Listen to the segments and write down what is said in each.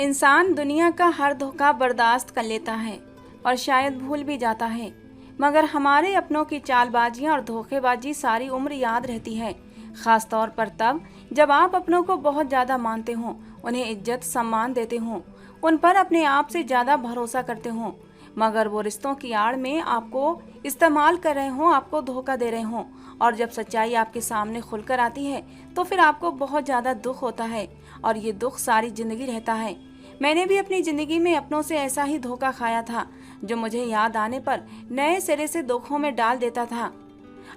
इंसान दुनिया का हर धोखा बर्दाश्त कर लेता है और शायद भूल भी जाता है, मगर हमारे अपनों की चालबाजियां और धोखेबाजी सारी उम्र याद रहती है। खास तौर पर तब जब आप अपनों को बहुत ज़्यादा मानते हों, उन्हें इज्जत सम्मान देते हों, उन पर अपने आप से ज़्यादा भरोसा करते हों, मगर वो रिश्तों की आड़ में आपको इस्तेमाल कर रहे हों, आपको धोखा दे रहे हों। और जब सच्चाई आपके सामने खुलकर आती है तो फिर आपको बहुत ज़्यादा दुख होता है और ये दुख सारी ज़िंदगी रहता है। मैंने भी अपनी ज़िंदगी में अपनों से ऐसा ही धोखा खाया था, जो मुझे याद आने पर नए सिरे से दुखों में डाल देता था।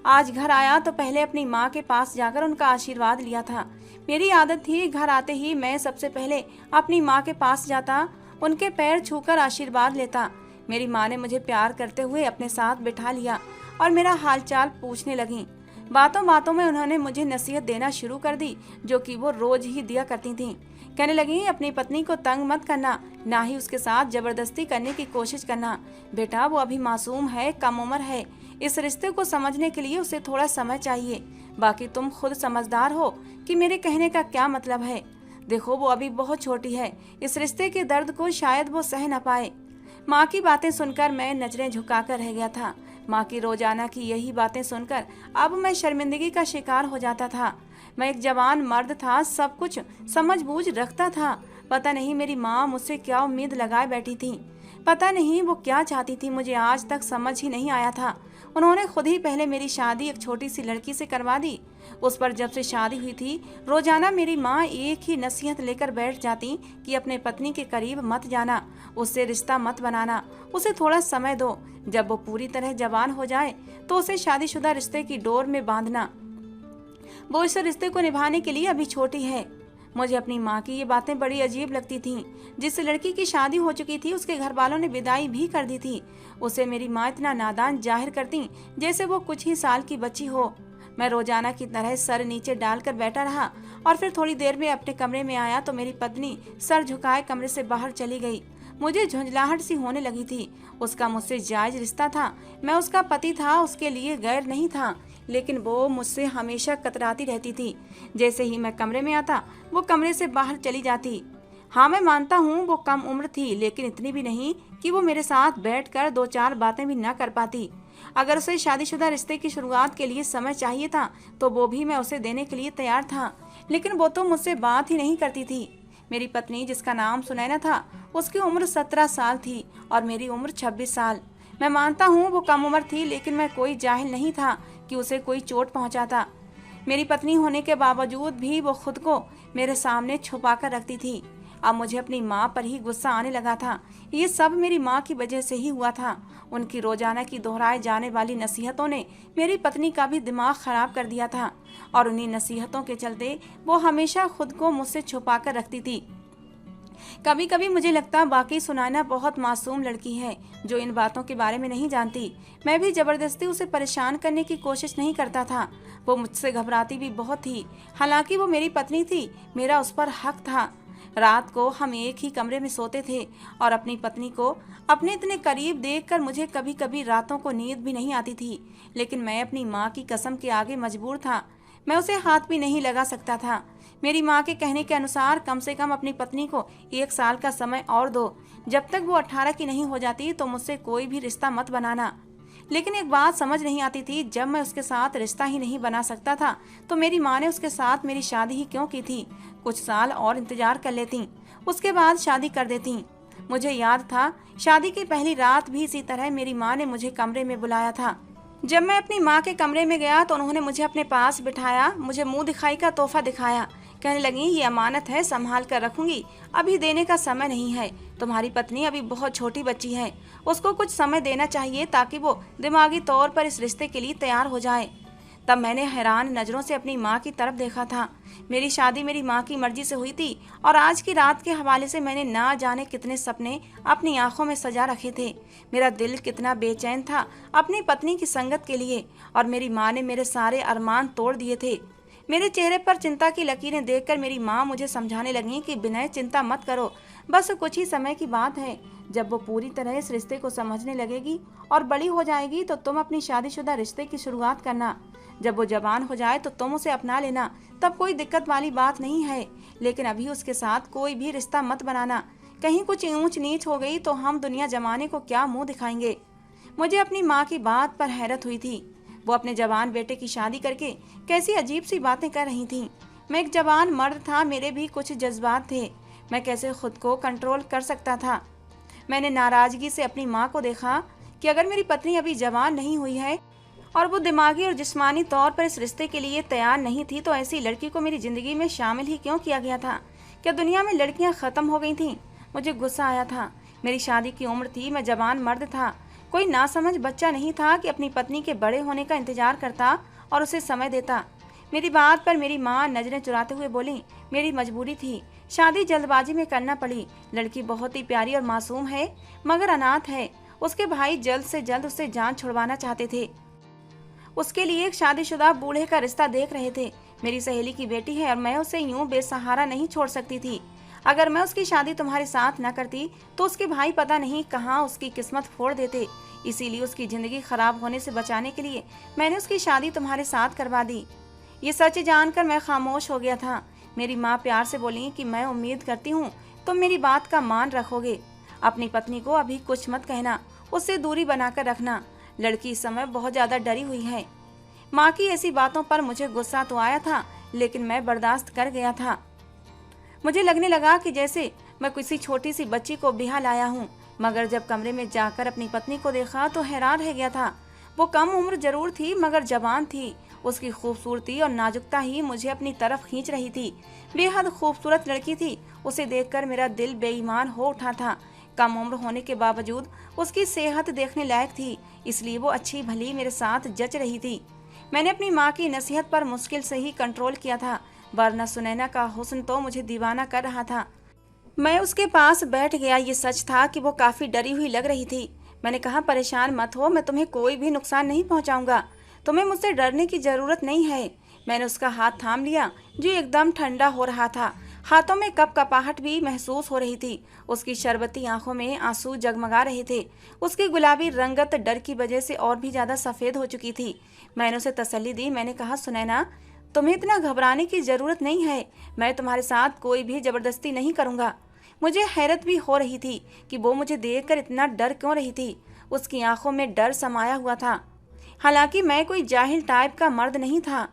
आज घर आया तो पहले अपनी माँ के पास जाकर उनका आशीर्वाद लिया था। मेरी आदत थी घर आते ही मैं सबसे पहले अपनी माँ के पास जाता, उनके पैर छूकर आशीर्वाद लेता। मेरी माँ ने मुझे प्यार करते हुए अपने साथ बिठा लिया और मेरा हालचाल पूछने लगी। बातों बातों में उन्होंने मुझे नसीहत देना शुरू कर दी, जो कि वो रोज ही दिया करती थीं। कहने लगी, अपनी पत्नी को तंग मत करना, ना ही उसके साथ जबरदस्ती करने की कोशिश करना। बेटा, वो अभी मासूम है, कम उम्र है, इस रिश्ते को समझने के लिए उसे थोड़ा समय चाहिए। बाकी तुम खुद समझदार हो कि मेरे कहने का क्या मतलब है। देखो, वो अभी बहुत छोटी है, इस रिश्ते के दर्द को शायद वो सह न पाए। माँ की बातें सुनकर मैं नजरें झुकाकर रह गया था। माँ की रोजाना की यही बातें सुनकर अब मैं शर्मिंदगी का शिकार हो जाता था। मैं एक जवान मर्द था, सब कुछ समझ बूझ रखता था। पता नहीं मेरी माँ मुझसे क्या उम्मीद लगाए बैठी थी, पता नहीं वो क्या चाहती थी, मुझे आज तक समझ ही नहीं आया था। उन्होंने खुद ही पहले मेरी शादी एक छोटी सी लड़की से करवा दी। उस पर जब से शादी हुई थी, रोजाना मेरी माँ एक ही नसीहत लेकर बैठ जाती कि अपने पत्नी के करीब मत जाना, उससे रिश्ता मत बनाना, उसे थोड़ा समय दो। जब वो पूरी तरह जवान हो जाए तो उसे शादीशुदा रिश्ते की डोर में बांधना, वो इस रिश्ते को निभाने के लिए अभी छोटी है। मुझे अपनी माँ की ये बातें बड़ी अजीब लगती थीं। जिस लड़की की शादी हो चुकी थी उसके घर वालों ने विदाई भी कर दी थी। उसे मेरी माँ इतना नादान जाहिर करती जैसे वो कुछ ही साल की बच्ची हो। मैं रोजाना की तरह सर नीचे डालकर बैठा रहा और फिर थोड़ी देर में अपने कमरे में आया तो मेरी पत्नी सर झुकाए कमरे से बाहर चली गई। मुझे झुंझलाहट सी होने लगी थी। उसका मुझसे जायज रिश्ता था, मैं उसका पति था, उसके लिए गैर नहीं था, लेकिन वो मुझसे हमेशा कतराती रहती थी। जैसे ही मैं कमरे में आता वो कमरे से बाहर चली जाती। हाँ, मैं मानता हूँ वो कम उम्र थी, लेकिन इतनी भी नहीं कि वो मेरे साथ बैठकर दो चार बातें भी न कर पाती। अगर उसे शादीशुदा रिश्ते की शुरुआत के लिए समय चाहिए था तो वो भी मैं उसे देने के लिए तैयार था, लेकिन वो तो मुझसे बात ही नहीं करती थी। मेरी पत्नी, जिसका नाम सुनैना था, उसकी उम्र 17 साल थी और मेरी उम्र 26 साल। मैं मानता हूँ वो कम उम्र थी, लेकिन मैं कोई जाहिल नहीं था कि उसे कोई चोट पहुँचाता। मेरी पत्नी होने के बावजूद भी वो खुद को मेरे सामने छुपा कर रखती थी। अब मुझे अपनी माँ पर ही गुस्सा आने लगा था। ये सब मेरी माँ की वजह से ही हुआ था। उनकी रोजाना की दोहराए जाने वाली नसीहतों ने मेरी पत्नी का भी दिमाग खराब कर दिया था और उन्हीं नसीहतों के चलते वो हमेशा खुद को मुझसे छुपा कर रखती थी। कभी कभी मुझे लगता बाकी सुनैना बहुत मासूम लड़की है जो इन बातों के बारे में नहीं जानती। मैं भी जबरदस्ती उसे परेशान करने की कोशिश नहीं करता था। वो मुझसे घबराती भी बहुत थी। हालांकि वो मेरी पत्नी थी, मेरा उस पर हक था। रात को हम एक ही कमरे में सोते थे और अपनी पत्नी को अपने इतने करीब देखकर मुझे कभी कभी रातों को नींद भी नहीं आती थी। लेकिन मैं अपनी माँ की कसम के आगे मजबूर था। मैं उसे हाथ भी नहीं लगा सकता था। मेरी माँ के कहने के अनुसार कम से कम अपनी पत्नी को 1 साल का समय और दो। जब तक वो 18 की नहीं हो जाती तो मुझसे कोई भी रिश्ता मत बनाना। लेकिन एक बात समझ नहीं आती थी, जब मैं उसके साथ रिश्ता ही नहीं बना सकता था तो मेरी माँ ने उसके साथ मेरी शादी ही क्यों की थी। कुछ साल और इंतजार कर लेती, उसके बाद शादी कर देती। मुझे याद था शादी की पहली रात भी इसी तरह मेरी माँ ने मुझे कमरे में बुलाया था। जब मैं अपनी माँ के कमरे में गया तो उन्होंने मुझे अपने पास बिठाया, मुझे मुंह दिखाई का तोहफा दिखाया। कहने लगी, ये अमानत है, संभाल कर रखूंगी, अभी देने का समय नहीं है। तुम्हारी पत्नी अभी बहुत छोटी बच्ची है, उसको कुछ समय देना चाहिए ताकि वो दिमागी तौर पर इस रिश्ते के लिए तैयार हो जाए। तब मैंने हैरान नज़रों से अपनी माँ की तरफ देखा था। मेरी शादी मेरी माँ की मर्जी से हुई थी और आज की रात के हवाले से मैंने ना जाने कितने सपने अपनी आंखों में सजा रखे थे। मेरा दिल कितना बेचैन था अपनी पत्नी की संगत के लिए और मेरी माँ ने मेरे सारे अरमान तोड़ दिए थे। मेरे चेहरे पर चिंता की लकीरें देखकर मेरी माँ मुझे समझाने लगी कि विनय चिंता मत करो, बस कुछ ही समय की बात है। जब वो पूरी तरह इस रिश्ते को समझने लगेगी और बड़ी हो जाएगी तो तुम अपनी शादीशुदा रिश्ते की शुरुआत करना। जब वो जवान हो जाए तो तुम उसे अपना लेना, तब कोई दिक्कत वाली बात नहीं है। लेकिन अभी उसके साथ कोई भी रिश्ता मत बनाना। कहीं कुछ ऊंच नीच हो गई तो हम दुनिया जमाने को क्या मुंह दिखाएंगे। मुझे अपनी माँ की बात पर हैरत हुई थी। वो अपने जवान बेटे की शादी करके कैसी अजीब सी बातें कर रही थी। मैं एक जवान मर्द था, मेरे भी कुछ जज्बात थे। मैं कैसे खुद को कंट्रोल कर सकता था। मैंने नाराजगी से अपनी माँ को देखा कि अगर मेरी पत्नी अभी जवान नहीं हुई है और वो दिमागी और जिस्मानी तौर पर इस रिश्ते के लिए तैयार नहीं थी तो ऐसी लड़की को मेरी जिंदगी में शामिल ही क्यों किया गया था। क्या दुनिया में लड़कियां खत्म हो गई थीं? मुझे गुस्सा आया था। मेरी शादी की उम्र थी, मैं जवान मर्द था, कोई नासमझ बच्चा नहीं था कि अपनी पत्नी के बड़े होने का इंतजार करता और उसे समय देता। मेरी बात पर मेरी माँ नजरें चुराते हुए बोली, मेरी मजबूरी थी, शादी जल्दबाजी में करना पड़ी। लड़की बहुत ही प्यारी और मासूम है, मगर अनाथ है। उसके भाई जल्द से जल्द उससे जान छुड़वाना चाहते थे। उसके लिए एक शादीशुदा बूढ़े का रिश्ता देख रहे थे। मेरी सहेली की बेटी है और मैं उसे यूं बेसहारा नहीं छोड़ सकती थी। अगर मैं उसकी शादी तुम्हारे साथ न करती तो उसके भाई पता नहीं कहाँ उसकी किस्मत फोड़ देते। इसीलिए उसकी जिंदगी खराब होने से बचाने के लिए मैंने उसकी शादी तुम्हारे साथ करवा दी। ये सच जानकर मैं खामोश हो गया था। मेरी माँ प्यार से बोली कि मैं उम्मीद करती हूँ तुम मेरी बात का मान रखोगे। अपनी पत्नी को अभी कुछ मत कहना, उससे दूरी बनाकर रखना। लड़की इस समय बहुत ज्यादा डरी हुई है। माँ की ऐसी बातों पर मुझे गुस्सा तो आया था, लेकिन मैं बर्दाश्त कर गया था। मुझे लगने लगा कि जैसे मैं किसी छोटी सी बच्ची को बिहा लाया हूँ। मगर जब कमरे में जाकर अपनी पत्नी को देखा तो हैरान रह गया था। वो कम उम्र जरूर थी मगर जवान थी। उसकी खूबसूरती और नाजुकता ही मुझे अपनी तरफ खींच रही थी। बेहद खूबसूरत लड़की थी। उसे देखकर मेरा दिल बेईमान हो उठा था। कम उम्र होने के बावजूद उसकी सेहत देखने लायक थी, इसलिए वो अच्छी भली मेरे साथ जच रही थी। मैंने अपनी माँ की नसीहत पर मुश्किल से ही कंट्रोल किया था, वरना सुनैना का हुस्न तो मुझे दीवाना कर रहा था। मैं उसके पास बैठ गया। ये सच था कि वो काफी डरी हुई लग रही थी। मैंने कहा, परेशान मत हो, मैं तुम्हें कोई भी नुकसान नहीं पहुंचाऊंगा। तुम्हें मुझसे डरने की जरूरत नहीं है। मैंने उसका हाथ थाम लिया जो एकदम ठंडा हो रहा था। हाथों में कपकपाहट भी महसूस हो रही थी। उसकी शरबती आंखों में आंसू जगमगा रहे थे। उसकी गुलाबी रंगत डर की वजह से और भी ज्यादा सफेद हो चुकी थी। मैंने उसे तसल्ली दी। मैंने कहा, सुनैना, तुम्हें इतना घबराने की जरूरत नहीं है। मैं तुम्हारे साथ कोई भी जबरदस्ती नहीं करूंगा। मुझे हैरत भी हो रही थी कि वो मुझे देखकर इतना डर क्यों रही थी। उसकी आंखों में डर समाया हुआ था। हालांकि मैं कोई जाहिल टाइप का मर्द नहीं था।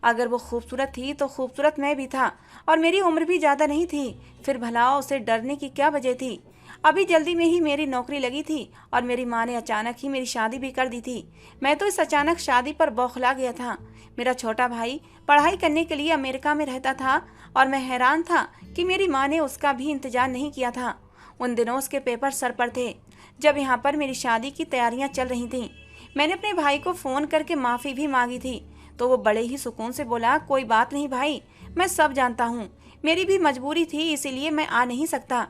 अगर वो खूबसूरत थी तो खूबसूरत मैं भी था और मेरी उम्र भी ज्यादा नहीं थी। फिर भला उसे डरने की क्या वजह थी। अभी जल्दी में ही मेरी नौकरी लगी थी और मेरी माँ ने अचानक ही मेरी शादी भी कर दी थी। मैं तो इस अचानक शादी पर बौखला गया था। मेरा छोटा भाई पढ़ाई करने के लिए अमेरिका में रहता था और मैं हैरान था कि मेरी माँ ने उसका भी इंतजार नहीं किया था। उन दिनों उसके पेपर सर पर थे जब यहाँ पर मेरी शादी की तैयारियां चल रही थीं। मैंने अपने भाई को फोन करके माफी भी मांगी थी तो वो बड़े ही सुकून से बोला, कोई बात नहीं भाई, मैं सब जानता हूँ, मेरी भी मजबूरी थी, इसीलिए मैं आ नहीं सकता।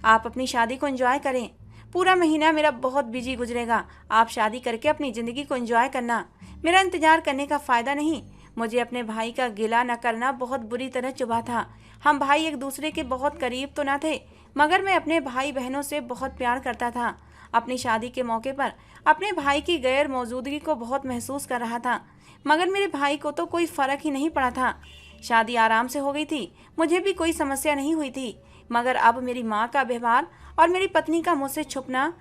आप अपनी शादी को एंजॉय करें। पूरा महीना मेरा बहुत बिजी गुजरेगा। आप शादी करके अपनी जिंदगी को एंजॉय करना। मेरा इंतजार करने का फायदा नहीं। मुझे अपने भाई का गिला न करना बहुत बुरी तरह चुभा था। हम भाई एक दूसरे के बहुत करीब तो न थे, मगर मैं अपने भाई बहनों से बहुत प्यार करता था। अपनी शादी के मौके पर अपने भाई की गैर मौजूदगी को बहुत महसूस कर रहा था, मगर मेरे भाई को तो कोई फर्क ही नहीं पड़ा था। शादी आराम से हो गई थी, मुझे भी कोई समस्या नहीं हुई थी। मगर अब मेरी माँ का व्यवहार और मेरी पत्नी का मुझसे छुपना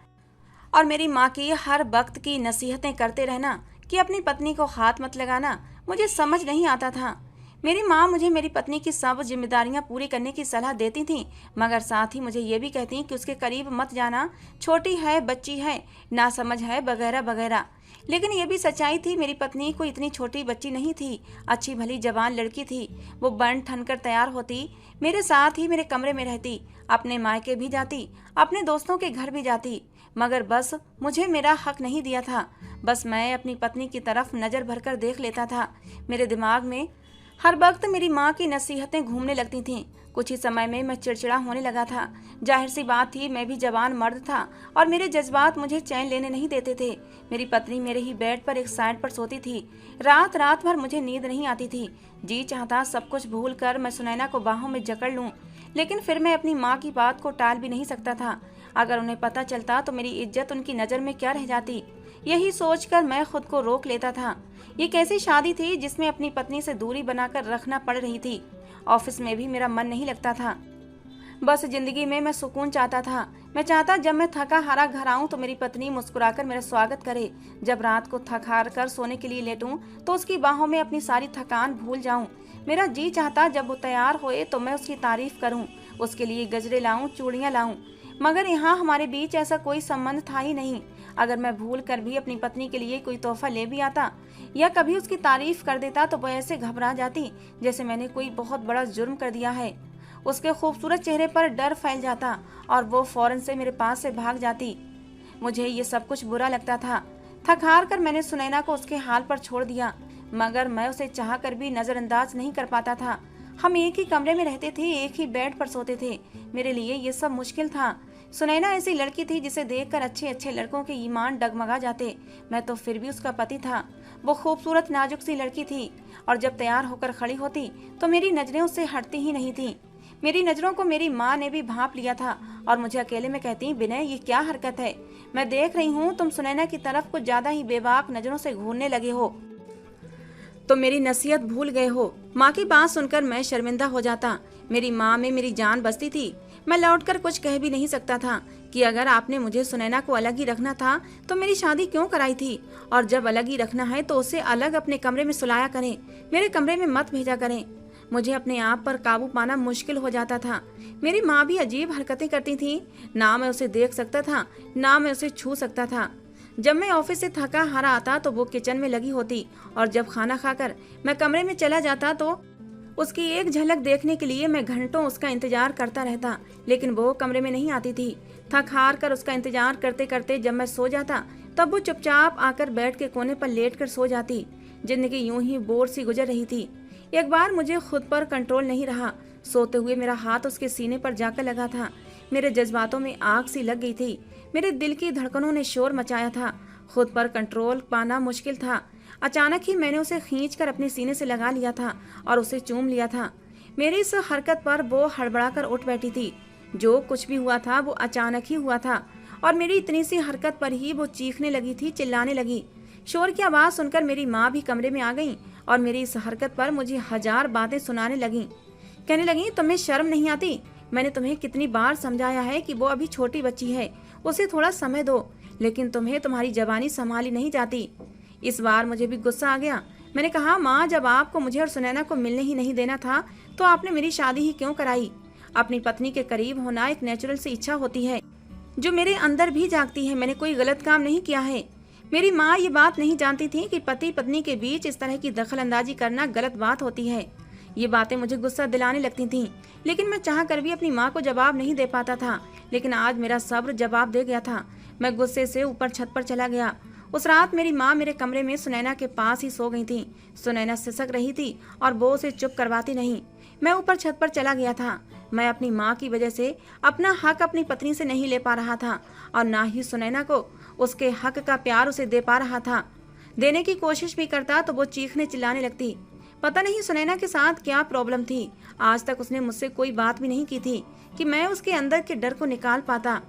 और मेरी माँ की हर वक्त की नसीहतें करते रहना कि अपनी पत्नी को हाथ मत लगाना, मुझे समझ नहीं आता था। मेरी माँ मुझे मेरी पत्नी की सब जिम्मेदारियां पूरी करने की सलाह देती थीं, मगर साथ ही मुझे ये भी कहती कि उसके करीब मत जाना, छोटी है, बच्ची है, नासमझ है, वगैरह वगैरह। लेकिन ये भी सच्चाई थी, मेरी पत्नी कोई इतनी छोटी बच्ची नहीं थी, अच्छी भली जवान लड़की थी। वो बन ठन कर तैयार होती, मेरे साथ ही मेरे कमरे में रहती, अपने मायके भी जाती, अपने दोस्तों के घर भी जाती, मगर बस मुझे मेरा हक नहीं दिया था। बस मैं अपनी पत्नी की तरफ नजर भरकर देख लेता था। मेरे दिमाग में हर वक्त मेरी माँ की नसीहतें घूमने लगती थीं। कुछ ही समय में मैं चिड़चिड़ा होने लगा था। जाहिर सी बात थी, मैं भी जवान मर्द था और मेरे जज्बात मुझे चैन लेने नहीं देते थे। मेरी पत्नी मेरे ही बेड पर एक साइड पर सोती थी। रात रात भर मुझे नींद नहीं आती थी। जी चाहता सब कुछ भूल कर मैं सुनैना को बाहों में जकड़ लूं, लेकिन फिर मैं अपनी माँ की बात को टाल भी नहीं सकता था। अगर उन्हें पता चलता तो मेरी इज्जत उनकी नज़र में क्या रह जाती, यही सोचकर मैं खुद को रोक लेता था। ये कैसी शादी थी जिसमें अपनी पत्नी से दूरी बनाकर रखना पड़ रही थी। ऑफिस में भी मेरा मन नहीं लगता था। बस जिंदगी में मैं सुकून चाहता था। मैं चाहता जब मैं थका हारा घर आऊं तो मेरी पत्नी मुस्कुराकर मेरा स्वागत करे। जब रात को थक हार कर सोने के लिए लेटूं तो उसकी बाहों में अपनी सारी थकान भूल जाऊं। मेरा जी चाहता जब वो तैयार होए तो मैं उसकी तारीफ करूं, उसके लिए गजरे लाऊं, चूड़ियां लाऊं। मगर यहाँ हमारे बीच ऐसा कोई संबंध था ही नहीं। अगर मैं भूल कर भी अपनी पत्नी के लिए कोई तोहफा ले भी आता या कभी उसकी तारीफ कर देता तो वो ऐसे घबरा जाती जैसे मैंने कोई बहुत बड़ा जुर्म कर दिया है। उसके खूबसूरत चेहरे पर डर फैल जाता और वो फौरन से मेरे पास से भाग जाती। मुझे ये सब कुछ बुरा लगता था। थक हार कर मैंने सुनैना को उसके हाल पर छोड़ दिया, मगर मैं उसे चाह कर भी नजरअंदाज नहीं कर पाता था। हम एक ही कमरे में रहते थे, एक ही बेड पर सोते थे। मेरे लिए ये सब मुश्किल था। सुनैना ऐसी लड़की थी जिसे देखकर अच्छे अच्छे लड़कों के ईमान डगमगा जाते। मैं तो फिर भी उसका पति था। वो खूबसूरत नाजुक सी लड़की थी और जब तैयार होकर खड़ी होती तो मेरी नजरें उससे हटती ही नहीं थी। मेरी नजरों को मेरी माँ ने भी भांप लिया था और मुझे अकेले में कहती, विनय ये क्या हरकत है? मैं देख रही हूँ तुम सुनैना की तरफ कुछ ज्यादा ही बेबाक नजरों से घूरने लगे हो। तो मेरी नसीहत भूल गए हो। माँ की बात सुनकर मैं शर्मिंदा हो जाता। मेरी माँ में मेरी जान बसती थी। मैं लौटकर कुछ कह भी नहीं सकता था कि अगर आपने मुझे सुनैना को अलग ही रखना था तो मेरी शादी क्यों कराई थी, और जब अलग ही रखना है तो उसे अलग अपने कमरे में सुलाया करें, मेरे कमरे में मत भेजा करें। मुझे अपने आप पर काबू पाना मुश्किल हो जाता था। मेरी माँ भी अजीब हरकतें करती थी। ना मैं उसे देख सकता था, ना मैं उसे छू सकता था। जब मैं ऑफिस से थका हारा आता तो वो किचन में लगी होती और जब खाना खाकर मैं कमरे में चला जाता तो उसकी एक झलक देखने के लिए मैं घंटों उसका इंतजार करता रहता, लेकिन वो कमरे में नहीं आती थी। थक हार कर उसका इंतजार करते करते जब मैं सो जाता तब वो चुपचाप आकर बेड के कोने पर लेटकर सो जाती। जिंदगी यूं ही बोर सी गुजर रही थी। एक बार मुझे खुद पर कंट्रोल नहीं रहा। सोते हुए मेरा हाथ उसके सीने पर जाकर लगा था। मेरे जज्बातों में आग सी लग गई थी। मेरे दिल की धड़कनों ने शोर मचाया था। खुद पर कंट्रोल पाना मुश्किल था। अचानक ही मैंने उसे खींचकर अपने सीने से लगा लिया था और उसे चूम लिया था। मेरी इस हरकत पर वो हड़बड़ाकर उठ बैठी थी। जो कुछ भी हुआ था वो अचानक ही हुआ था और मेरी इतनी सी हरकत पर ही वो चीखने लगी थी, चिल्लाने लगी। शोर की आवाज सुनकर मेरी माँ भी कमरे में आ गई और मेरी इस हरकत पर मुझे हजार बातें सुनाने लगी। कहने लगी, तुम्हें शर्म नहीं आती? मैंने तुम्हें कितनी बार समझाया है कि वो अभी छोटी बच्ची है, उसे थोड़ा समय दो, लेकिन तुम्हें तुम्हारी जवानी संभाली नहीं जाती। इस बार मुझे भी गुस्सा आ गया। मैंने कहा, माँ जब आपको मुझे और सुनैना को मिलने ही नहीं देना था तो आपने मेरी शादी ही क्यों कराई? अपनी पत्नी के करीब होना एक नेचुरल सी इच्छा होती है जो मेरे अंदर भी जागती है। मैंने कोई गलत काम नहीं किया है। मेरी माँ ये बात नहीं जानती थी कि पति पत्नी के बीच इस तरह की दखल अंदाजी करना गलत बात होती है। ये बातें मुझे गुस्सा दिलाने लगती थीं, लेकिन मैं चाह कर भी अपनी माँ को जवाब नहीं दे पाता था। लेकिन आज मेरा सब्र जवाब दे गया था। मैं गुस्से से ऊपर छत पर चला गया। उस रात मेरी माँ मेरे कमरे में सुनैना के पास ही सो गई थी। सुनैना सिसक रही थी और वो उसे चुप करवाती नहीं। मैं ऊपर छत पर चला गया था। मैं अपनी माँ की वजह से अपना हक अपनी पत्नी से नहीं ले पा रहा था और ना ही सुनैना को उसके हक का प्यार उसे दे पा रहा था। देने की कोशिश भी करता तो वो चीखने चिल्लाने लगती। पता नहीं सुनैना के साथ क्या प्रॉब्लम थी। आज तक उसने मुझसे कोई बात भी नहीं की थी कि मैं उसके अंदर के डर को निकाल पाता।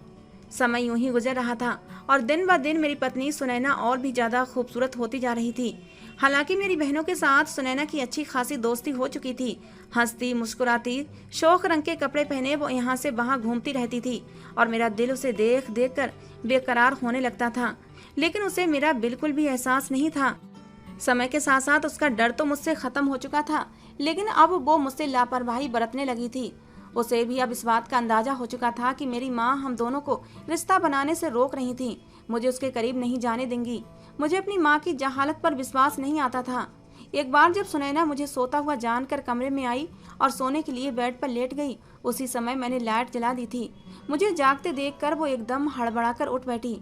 समय यूं ही गुजर रहा था और दिन ब दिन मेरी पत्नी सुनैना और भी ज्यादा खूबसूरत होती जा रही थी। हालांकि मेरी बहनों के साथ सुनैना की अच्छी खासी दोस्ती हो चुकी थी। हंसती मुस्कुराती, शौक रंग के कपड़े पहने वो यहाँ से वहाँ घूमती रहती थी और मेरा दिल उसे देख देख कर बेकरार होने लगता था। लेकिन उसे मेरा बिल्कुल भी एहसास नहीं था। समय के साथ साथ उसका डर तो मुझसे खत्म हो चुका था, लेकिन अब वो मुझसे लापरवाही बरतने लगी थी। उसे भी अब इस बात का अंदाजा हो चुका था कि मेरी माँ हम दोनों को रिश्ता बनाने से रोक रही थी। मुझे उसके करीब नहीं जाने देंगी। मुझे अपनी माँ की जहालत पर विश्वास नहीं आता था। एक बार जब सुनैना मुझे सोता हुआ जानकर कमरे में आई और सोने के लिए बेड पर लेट गई, उसी समय मैंने लाइट जला दी थी। मुझे जागते देखकर वो एकदम हड़बड़ाकर उठ बैठी।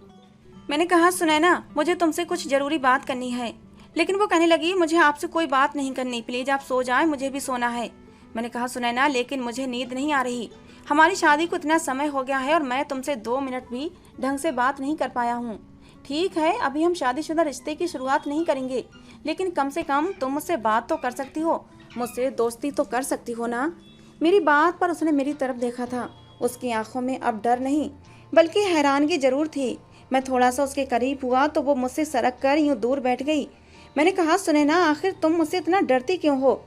मैंने कहा, सुनैना मुझे तुमसे कुछ जरूरी बात करनी है। लेकिन वो कहने लगी, मुझे आपसे कोई बात नहीं करनी, प्लीज आप सो जाएं, मुझे भी सोना है। मैंने कहा सुनैना, लेकिन मुझे नींद नहीं आ रही। हमारी शादी को इतना समय हो गया है और मैं तुमसे 2 मिनट भी ढंग से बात नहीं कर पाया हूँ। ठीक है, अभी हम शादीशुदा रिश्ते की शुरुआत नहीं करेंगे, लेकिन कम से कम तुम मुझसे बात तो कर सकती हो, मुझसे दोस्ती तो कर सकती हो ना। मेरी बात पर उसने मेरी तरफ देखा था। उसकी आंखों में अब डर नहीं बल्कि हैरानगी जरूर थी। मैं थोड़ा सा उसके करीब हुआ तो वो मुझसे सरक कर यूं दूर बैठ गई। मैंने कहा सुनैना, आखिर तुम मुझसे इतना डरती क्यों हो?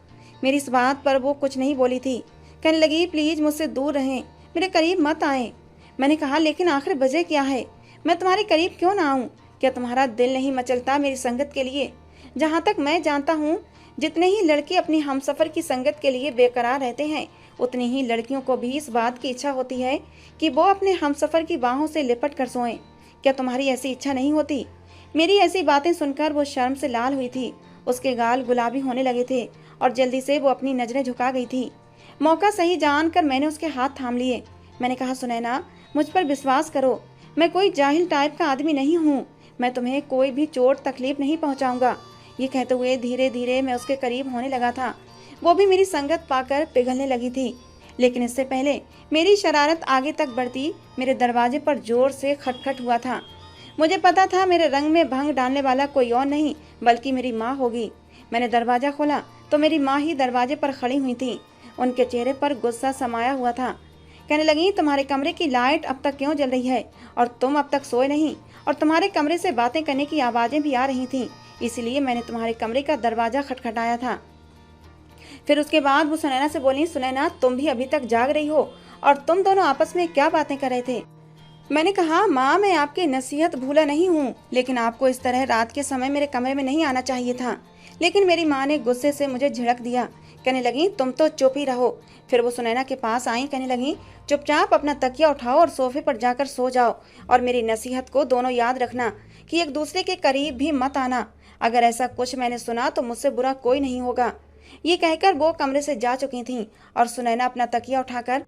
मेरी इस बात पर वो कुछ नहीं बोली थी। कहने लगी, प्लीज मुझसे दूर रहें, मेरे करीब मत आए। मैंने कहा, लेकिन आखिर वजह क्या है? मैं तुम्हारे करीब क्यों ना आऊं? क्या तुम्हारा दिल नहीं मचलता मेरी संगत के लिए? जहाँ तक मैं जानता हूँ, जितने ही लड़के अपनी हमसफर की संगत के लिए बेकरार रहते हैं, उतनी ही लड़कियों को भी इस बात की इच्छा होती है कि वो अपने हमसफर की बाहों से लिपट कर सोएं। क्या तुम्हारी ऐसी इच्छा नहीं होती? मेरी ऐसी बातें सुनकर वो शर्म से लाल हुई थी। उसके गाल गुलाबी होने लगे थे और जल्दी से वो अपनी नजरें झुका गई थी। मौका सही जानकर मैंने उसके हाथ थाम लिए। मैंने कहा, सुनैना, मुझ पर विश्वास करो, मैं कोई जाहिल टाइप का आदमी नहीं हूँ। मैं तुम्हें कोई भी चोट तकलीफ नहीं पहुँचाऊंगा। ये कहते हुए धीरे धीरे मैं उसके करीब होने लगा था। वो भी मेरी संगत पाकर पिघलने लगी थी। लेकिन इससे पहले मेरी शरारत आगे तक बढ़ती, मेरे दरवाजे पर जोर से खटखट हुआ था। मुझे पता था मेरे रंग में भंग डालने वाला कोई और नहीं बल्कि मेरी माँ होगी। मैंने दरवाजा खोला तो मेरी माँ ही दरवाजे पर खड़ी हुई थी। उनके चेहरे पर गुस्सा समाया हुआ था। कहने लगी, तुम्हारे कमरे की लाइट अब तक क्यों जल रही है और तुम अब तक सोए नहीं? और तुम्हारे कमरे से बातें करने की आवाज़ें भी आ रही थीं, इसलिए मैंने तुम्हारे कमरे का दरवाज़ा खटखटाया था। फिर उसके बाद वो सुनैना से बोली, सुनैना, तुम भी अभी तक जाग रही हो और तुम दोनों आपस में क्या बातें कर रहे थे? मैंने कहा, माँ, मैं आपकी नसीहत भूला नहीं हूँ, लेकिन आपको इस तरह रात के समय मेरे कमरे में नहीं आना चाहिए था। लेकिन मेरी माँ ने गुस्से से मुझे झिड़क दिया। कहने लगी, तुम तो चुप ही रहो। फिर वो सुनैना के पास आई। कहने लगी, चुपचाप अपना तकिया उठाओ और सोफे पर जाकर सो जाओ और मेरी नसीहत को दोनों याद रखना कि एक दूसरे के करीब भी मत आना। अगर ऐसा कुछ मैंने सुना तो मुझसे बुरा कोई नहीं होगा। ये कहकर वो कमरे से जा चुकी थीं और सुनैना अपना तकिया उठाकर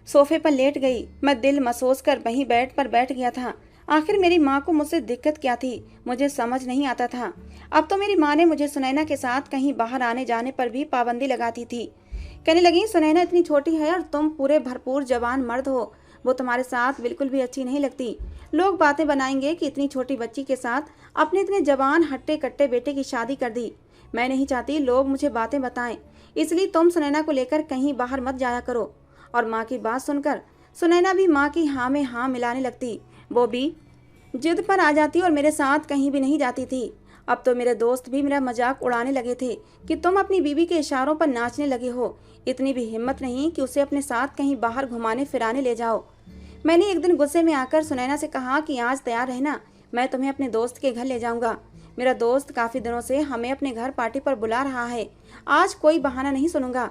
सोफे पर लेट गई। मैं दिल मसोस कर वहीं बेड पर बैठ गया था। आखिर मेरी माँ को मुझसे दिक्कत क्या थी, मुझे समझ नहीं आता था। अब तो मेरी माँ ने मुझे सुनैना के साथ कहीं बाहर आने जाने पर भी पाबंदी लगाती थी। कहने लगी, सुनैना इतनी छोटी है और तुम पूरे भरपूर जवान मर्द हो, वो तुम्हारे साथ बिल्कुल भी अच्छी नहीं लगती। लोग बातें बनाएंगे कि इतनी छोटी बच्ची के साथ अपने इतने जवान हट्टे कट्टे बेटे की शादी कर दी। मैं नहीं चाहती लोग मुझे बातें बताएं, इसलिए तुम सुनैना को लेकर कहीं बाहर मत जाया करो। और माँ की बात सुनकर सुनैना भी माँ की हाँ में हाँ मिलाने लगती। वो भी जिद पर आ जाती और मेरे साथ कहीं भी नहीं जाती थी। अब तो मेरे दोस्त भी मेरा मजाक उड़ाने लगे थे कि तुम अपनी बीवी के इशारों पर नाचने लगे हो। इतनी भी हिम्मत नहीं कि उसे अपने साथ कहीं बाहर घुमाने फिराने ले जाओ। मैंने एक दिन गुस्से में आकर सुनैना से कहा कि आज तैयार रहना, मैं तुम्हें अपने दोस्त के घर ले जाऊंगा। मेरा दोस्त काफ़ी दिनों से हमें अपने घर पार्टी पर बुला रहा है। आज कोई बहाना नहीं सुनूंगा।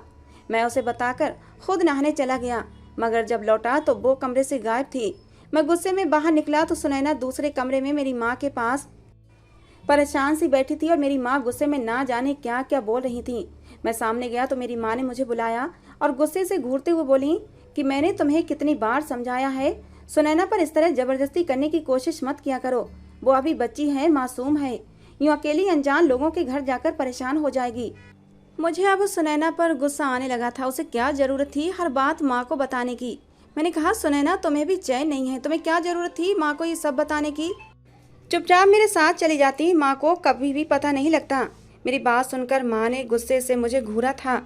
मैं उसे बताकर खुद नहाने चला गया, मगर जब लौटा तो वो कमरे से गायब थी। मैं गुस्से में बाहर निकला तो सुनैना दूसरे कमरे में मेरी माँ के पास परेशान सी बैठी थी और मेरी माँ गुस्से में ना जाने क्या क्या बोल रही थी। मैं सामने गया तो मेरी माँ ने मुझे बुलाया और गुस्से से घूरते हुए बोली कि मैंने तुम्हें कितनी बार समझाया है, सुनैना पर इस तरह जबरदस्ती करने की कोशिश मत किया करो। वो अभी बच्ची है, मासूम है, यूं अकेली अनजान लोगों के घर जाकर परेशान हो जाएगी। मुझे अब सुनैना पर गुस्सा आने लगा था। उसे क्या जरूरत थी हर बात माँ को बताने की? मैंने कहा, सुनैना, तुम्हें भी चैन नहीं है, तुम्हें क्या जरूरत थी माँ को ये सब बताने की? चुपचाप मेरे साथ चली जाती, माँ को कभी भी पता नहीं लगता। मेरी बात सुनकर माँ ने गुस्से से मुझे घूरा था,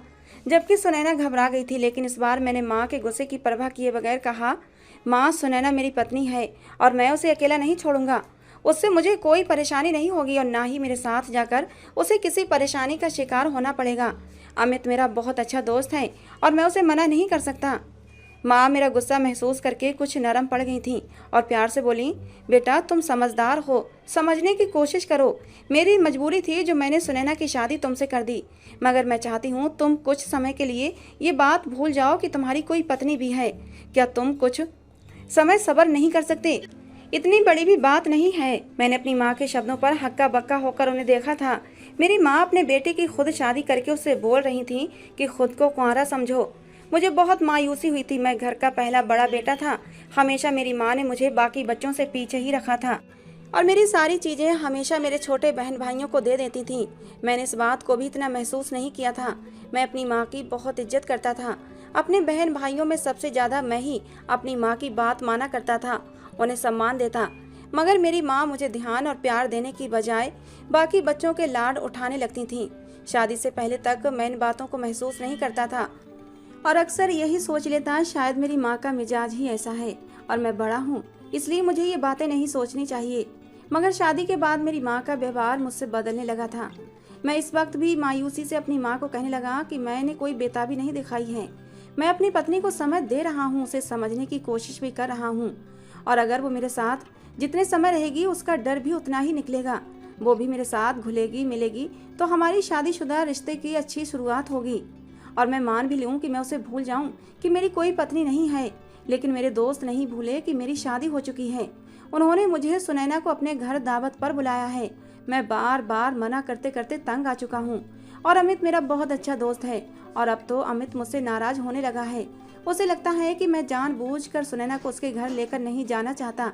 जबकि सुनैना घबरा गई थी। लेकिन इस बार मैंने माँ के गुस्से की परवाह किए बगैर कहा, माँ, सुनैना मेरी पत्नी है और मैं उसे अकेला नहीं छोड़ूंगा। उससे मुझे कोई परेशानी नहीं होगी और ना ही मेरे साथ जाकर उसे किसी परेशानी का शिकार होना पड़ेगा। अमित मेरा बहुत अच्छा दोस्त है और मैं उसे मना नहीं कर सकता। माँ मेरा गुस्सा महसूस करके कुछ नरम पड़ गई थी और प्यार से बोली, बेटा, तुम समझदार हो, समझने की कोशिश करो। मेरी मजबूरी थी जो मैंने सुनैना की शादी तुमसे कर दी, मगर मैं चाहती हूँ तुम कुछ समय के लिए ये बात भूल जाओ कि तुम्हारी कोई पत्नी भी है। क्या तुम कुछ समय सब्र नहीं कर सकते? इतनी बड़ी भी बात नहीं है। मैंने अपनी माँ के शब्दों पर हक्का बक्का होकर उन्हें देखा था। मेरी माँ अपने बेटे की खुद शादी करके उससे बोल रही थी कि खुद को कुंवारा समझो। मुझे बहुत मायूसी हुई थी। मैं घर का पहला बड़ा बेटा था। हमेशा मेरी माँ ने मुझे बाकी बच्चों से पीछे ही रखा था। और मेरी सारी चीज़ें हमेशा मेरे छोटे बहन भाइयों को दे देती थीं। मैंने इस बात को भी इतना महसूस नहीं किया था। मैं अपनी माँ की बहुत इज्जत करता था। अपने बहन भाइयों में सबसे ज़्यादा मैं ही अपनी माँ की बात माना करता था, उन्हें सम्मान देता। मगर मेरी माँ मुझे ध्यान और प्यार देने की बजाय बाकी बच्चों के लाड उठाने लगती थीं। शादी से पहले तक मैं इन बातों को महसूस नहीं करता था और अक्सर यही सोच लेता शायद मेरी माँ का मिजाज ही ऐसा है और मैं बड़ा हूँ, इसलिए मुझे ये बातें नहीं सोचनी चाहिए। मगर शादी के बाद मेरी माँ का व्यवहार मुझसे बदलने लगा था। मैं इस वक्त भी मायूसी से अपनी माँ को कहने लगा कि मैंने कोई बेताबी नहीं दिखाई है। मैं अपनी पत्नी को समय दे रहा हूँ, उसे समझने की कोशिश भी कर रहा हूँ और अगर वो मेरे साथ जितने समय रहेगी उसका डर भी उतना ही निकलेगा। वो भी मेरे साथ घुलेगी मिलेगी तो हमारी शादीशुदा रिश्ते की अच्छी शुरुआत होगी। और मैं मान भी लूँ कि मैं उसे भूल जाऊँ कि मेरी कोई पत्नी नहीं है, लेकिन मेरे दोस्त नहीं भूले कि मेरी शादी हो चुकी है। उन्होंने मुझे सुनैना को अपने घर दावत पर बुलाया है। मैं बार बार मना करते करते तंग आ चुका हूँ और अमित मेरा बहुत अच्छा दोस्त है और अब तो अमित मुझसे नाराज होने लगा है। उसे लगता है कि मैं जानबूझकर सुनैना को उसके घर लेकर नहीं जाना चाहता।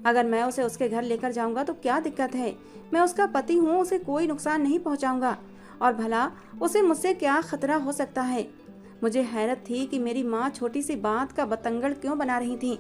अगर मैं उसे उसके घर लेकर जाऊंगा तो क्या दिक्कत है? मैं उसका पति हूँ, उसे कोई नुकसान नहीं पहुँचाऊंगा और भला उसे मुझसे क्या खतरा हो सकता है? मुझे हैरत थी कि मेरी माँ छोटी सी बात का बतंगड़ क्यों बना रही थी।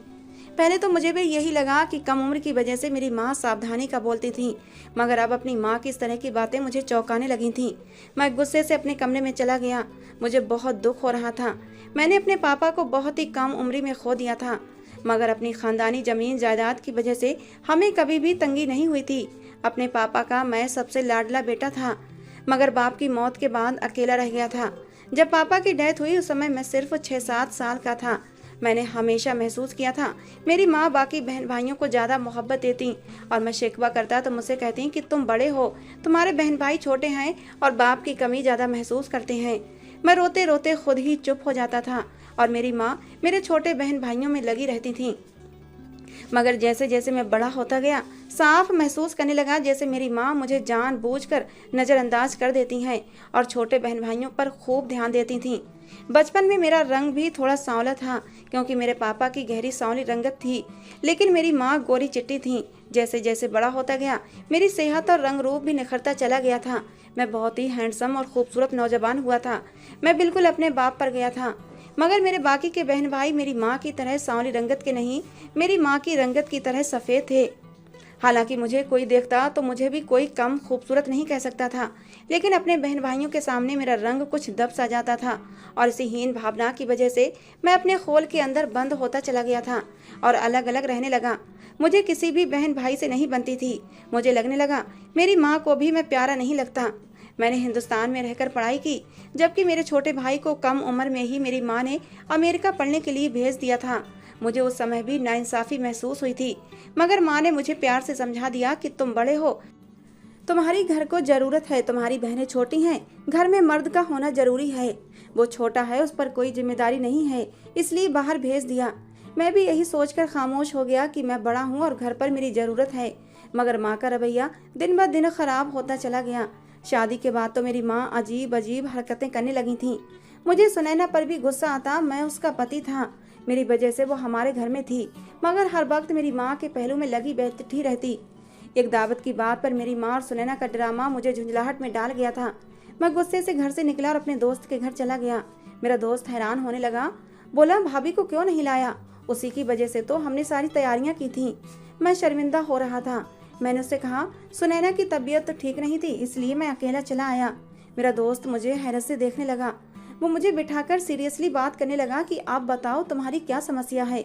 पहले तो मुझे भी यही लगा कि कम उम्र की वजह से मेरी माँ सावधानी का बोलती थी, मगर अब अपनी माँ की इस तरह की बातें मुझे चौंकाने लगी थीं। मैं गुस्से से अपने कमरे में चला गया। मुझे बहुत दुख हो रहा था। मैंने अपने पापा को बहुत ही कम उम्र में खो दिया था, मगर अपनी खानदानी जमीन जायदाद की वजह से हमें कभी भी तंगी नहीं हुई थी। अपने पापा का मैं सबसे लाडला बेटा था, मगर बाप की मौत के बाद अकेला रह गया था। जब पापा की डेथ हुई उस समय मैं सिर्फ 6-7 साल का था। मैंने हमेशा महसूस किया था मेरी माँ बाकी बहन भाइयों को ज़्यादा मोहब्बत देती और मैं शिकवा करता तो मुझसे कहती कि तुम बड़े हो, तुम्हारे बहन भाई छोटे हैं और बाप की कमी ज़्यादा महसूस करते हैं। मैं रोते रोते खुद ही चुप हो जाता था और मेरी माँ मेरे छोटे बहन भाइयों में लगी रहती थी। मगर जैसे जैसे मैं बड़ा होता गया साफ महसूस करने लगा जैसे मेरी माँ मुझे जानबूझकर नज़रअंदाज कर देती हैं और छोटे बहन भाइयों पर खूब ध्यान देती थीं। बचपन में मेरा रंग भी थोड़ा सांवला था क्योंकि मेरे पापा की गहरी सांवली रंगत थी, लेकिन मेरी माँ गोरी चिट्टी थी। जैसे जैसे बड़ा होता गया मेरी सेहत और रंग रूप भी निखरता चला गया था। मैं बहुत ही हैंडसम और खूबसूरत नौजवान हुआ था। मैं बिल्कुल अपने बाप पर गया था। मगर मेरे बाकी के बहन भाई मेरी माँ की तरह सांवली रंगत के नहीं, मेरी माँ की रंगत की तरह सफ़ेद थे। हालांकि मुझे कोई देखता तो मुझे भी कोई कम खूबसूरत नहीं कह सकता था, लेकिन अपने बहन भाइयों के सामने मेरा रंग कुछ दब सा जाता था और इसी हीन भावना की वजह से मैं अपने खोल के अंदर बंद होता चला गया था और अलग अलग रहने लगा। मुझे किसी भी बहन भाई से नहीं बनती थी। मुझे लगने लगा मेरी माँ को भी मैं प्यारा नहीं लगता। मैंने हिंदुस्तान में रहकर पढ़ाई की, जबकि मेरे छोटे भाई को कम उम्र में ही मेरी माँ ने अमेरिका पढ़ने के लिए भेज दिया था। मुझे उस समय भी नाइंसाफ़ी महसूस हुई थी, मगर माँ ने मुझे प्यार से समझा दिया कि तुम बड़े हो, तुम्हारी घर को ज़रूरत है, तुम्हारी बहनें छोटी हैं, घर में मर्द का होना ज़रूरी है। वो छोटा है, उस पर कोई जिम्मेदारी नहीं है, इसलिए बाहर भेज दिया। मैं भी यही सोचकर खामोश हो गया कि मैं बड़ा हूँ और घर पर मेरी ज़रूरत है। मगर माँ का रवैया दिन ब दिन ख़राब होता चला गया। शादी के बाद तो मेरी माँ अजीब अजीब हरकतें करने लगी थीं। मुझे सुनैना पर भी गुस्सा आता। मैं उसका पति था, मेरी वजह से वो हमारे घर में थी, मगर हर वक्त मेरी माँ के पहलू में लगी बैठी रहती। एक दावत की बात पर मेरी माँ और सुनैना का ड्रामा मुझे झुंझलाहट में डाल गया था। मैं गुस्से से घर से निकला और अपने दोस्त के घर चला गया। मेरा दोस्त हैरान होने लगा, बोला भाभी को क्यों नहीं लाया? उसी की वजह से तो हमने सारी तैयारियां की थी। मैं शर्मिंदा हो रहा था। मैंने उससे कहा सुनैना की तबीयत तो ठीक नहीं थी, इसलिए मैं अकेला चला आया। मेरा दोस्त मुझे हैरत से देखने लगा। वो मुझे बिठाकर सीरियसली बात करने लगा कि आप बताओ तुम्हारी क्या समस्या है।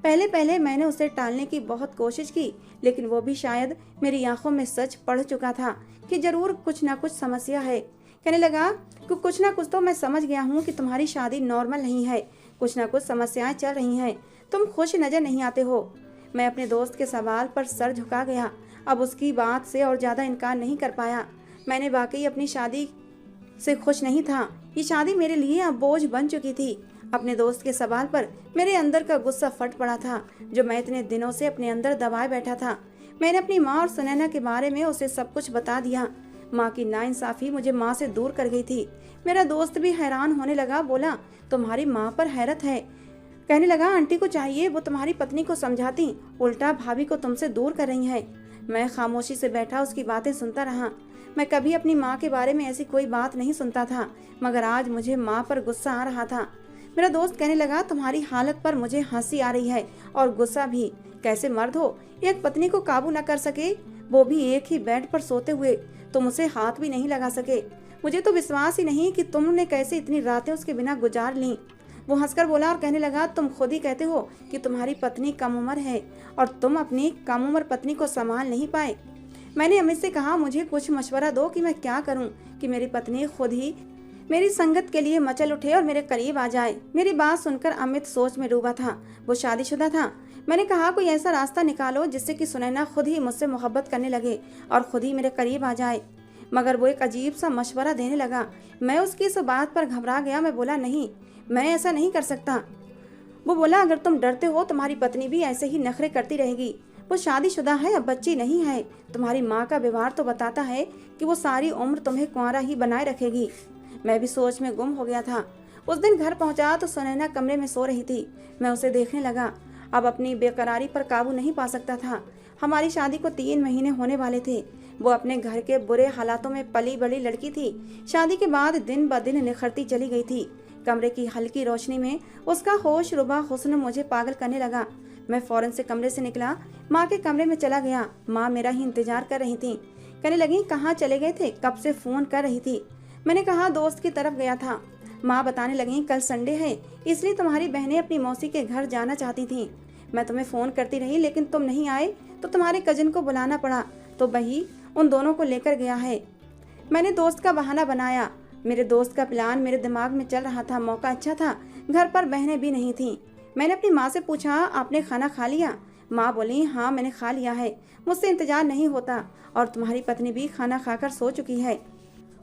पहले पहले मैंने उसे टालने की बहुत कोशिश की, लेकिन वो भी शायद मेरी आंखों में सच पढ़ चुका था कि जरूर कुछ ना कुछ समस्या है। कहने लगा कि कुछ ना कुछ तो मैं समझ गया हूँ कि तुम्हारी शादी नॉर्मल नहीं है, कुछ ना कुछ समस्याएं चल रही हैं, तुम खुश नजर नहीं आते हो। मैं अपने दोस्त के सवाल पर सर झुका गया। अब उसकी बात से और ज़्यादा इनकार नहीं कर पाया। मैंने वाकई अपनी शादी से खुश नहीं था। ये शादी मेरे लिए अब बोझ बन चुकी थी। अपने दोस्त के सवाल पर मेरे अंदर का गुस्सा फट पड़ा था, जो मैं इतने दिनों से अपने अंदर दबाए बैठा था। मैंने अपनी माँ और सुनैना के बारे में उसे सब कुछ बता दिया। माँ की नाइंसाफ़ी मुझे माँ से दूर कर गई थी। मेरा दोस्त भी हैरान होने लगा। बोला तुम्हारी माँ पर हैरत है। कहने लगा आंटी को चाहिए वो तुम्हारी पत्नी को समझाती, उल्टा भाभी को तुमसे दूर कर रही है। मैं खामोशी से बैठा उसकी बातें सुनता रहा। मैं कभी अपनी माँ के बारे में ऐसी कोई बात नहीं सुनता था, मगर आज मुझे माँ पर गुस्सा आ रहा था। मेरा दोस्त कहने लगा, तुम्हारी हालत पर मुझे हंसी आ रही है और गुस्सा भी। कैसे मर्द हो, एक पत्नी को काबू न कर सके, वो भी एक ही बेड पर सोते हुए। तुम उसे हाथ भी नहीं लगा सके। मुझे तो विश्वास ही नहीं कि तुमने कैसे इतनी रातें उसके बिना गुजार ली। वो हंसकर बोला और कहने लगा, तुम खुद ही कहते हो कि तुम्हारी पत्नी कम उम्र है और तुम अपनी कम उम्र पत्नी को संभाल नहीं पाए। मैंने अमित से कहा, मुझे कुछ मशवरा दो कि मैं क्या करूं कि मेरी पत्नी खुद ही मेरी संगत के लिए मचल उठे और मेरे करीब आ जाए। मेरी बात सुनकर अमित सोच में डूबा था। वो शादीशुदा था। मैंने कहा, कोई ऐसा रास्ता निकालो जिससे कि सुनैना खुद ही मुझसे मोहब्बत करने लगे और खुद ही मेरे करीब आ जाए। मगर वो एक अजीब सा मशवरा देने लगा। मैं उसकी इस बात पर घबरा गया। मैं बोला, नहीं, मैं ऐसा नहीं कर सकता। वो बोला, अगर तुम डरते हो तुम्हारी पत्नी भी ऐसे ही नखरे करती रहेगी। वो शादीशुदा है, अब बच्ची नहीं है। तुम्हारी माँ का व्यवहार तो बताता है कि वो सारी उम्र तुम्हें कुंवारा ही बनाए रखेगी। मैं भी सोच में गुम हो गया था। उस दिन घर पहुंचा तो सुनैना कमरे में सो रही थी। मैं उसे देखने लगा। अब अपनी बेकरारी पर काबू नहीं पा सकता था। हमारी शादी को 3 महीने होने वाले थे। वो अपने घर के बुरे हालातों में पली बड़ी लड़की थी। शादी के बाद दिन ब दिन निखरती चली गई थी। कमरे की हल्की रोशनी में उसका होश रुबा हुस्न मुझे पागल करने लगा। मैं फौरन से कमरे से निकला, माँ के कमरे में चला गया। माँ मेरा ही इंतजार कर रही थी। कहने लगी, कहाँ चले गए थे, कब से फोन कर रही थी। मैंने कहा, दोस्त की तरफ गया था। माँ बताने लगी, कल संडे है, इसलिए तुम्हारी बहनें अपनी मौसी के घर जाना चाहती थीं। मैं तुम्हें फोन करती रही लेकिन तुम नहीं आए तो तुम्हारे कजिन को बुलाना पड़ा, तो वही उन दोनों को लेकर गया है। मैंने दोस्त का बहाना बनाया। मेरे दोस्त का प्लान मेरे दिमाग में चल रहा था। मौका अच्छा था, घर पर बहनें भी नहीं थीं। मैंने अपनी माँ से पूछा, आपने खाना खा लिया? माँ बोली, हाँ मैंने खा लिया है, मुझसे इंतजार नहीं होता। और तुम्हारी पत्नी भी खाना खाकर सो चुकी है।